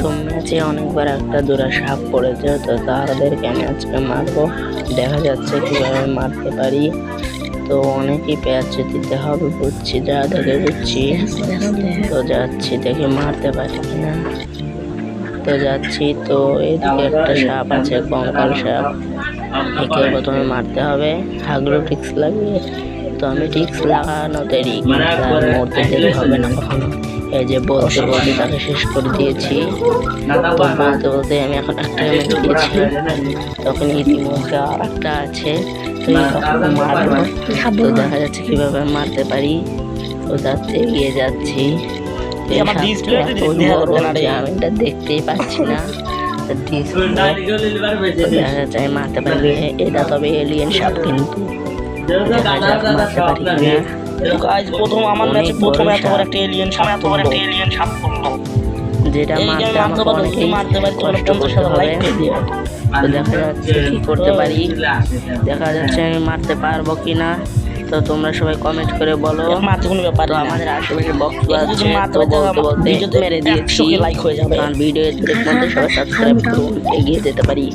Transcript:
তোমরা যে অনেকবার একটা দুরা সাপ পড়েছে, তো তাদেরকে আমি আজকে মারবো। দেখা যাচ্ছে কিভাবে মারতে পারি। তো অনেকই পেঁয়াজ দিতে হবে বুঝছি, যা দেখে বুঝছি। তো যাচ্ছি দেখি মারতে পারি কিনা। তো যাচ্ছি, তো এদিকে একটা সাপ আছে, কঙ্কাল সাপ। একে প্রথমে মারতে হবে হাগলো টিক্স লাগিয়ে। তো আমি টিক্স লাগানো দেরি, মরতে দেরি হবে না কখনো। এই যে বলতে বলতে তাকে শেষ করে দিয়েছি। তো বলতে বলতে আমি এখন একটা মেরে দিয়েছি, তখন ইতিমধ্যে আর একটা আছে। তো মারবো। তো দেখা যাচ্ছে কিভাবে মারতে পারি। তো যাচ্ছে, এগিয়ে যাচ্ছি। আমি এটা দেখতেই পাচ্ছি না। দেখা যাচ্ছে আমি মারতে পারি। এটা তবে এলিয়েন সাপ, কিন্তু মারতে পারি কিনা। প্রথম আমার ম্যাচে প্রথমে এত বড় একটা এলিয়েন সাপ পড়লো, যেটা মারতে আমাকে অনেকেই কষ্ট করতে হবে। তো দেখা যাচ্ছে কি করতে পারি, দেখা যাচ্ছে আমি মারতে পারবো কিনা। তো তোমরা সবাই কমেন্ট করে বলো। মারতে কোনো ব্যাপার তো না। আমাদের আশেপাশে বক্স আছে, মারতে তো পারতে বলতে বলতে ভিডিওতে মেরে দিয়েছি। লাইক হয়ে যাবে। আর ভিডিও মধ্যে সবাই সাবস্ক্রাইব করুন, এগিয়ে যেতে পারি।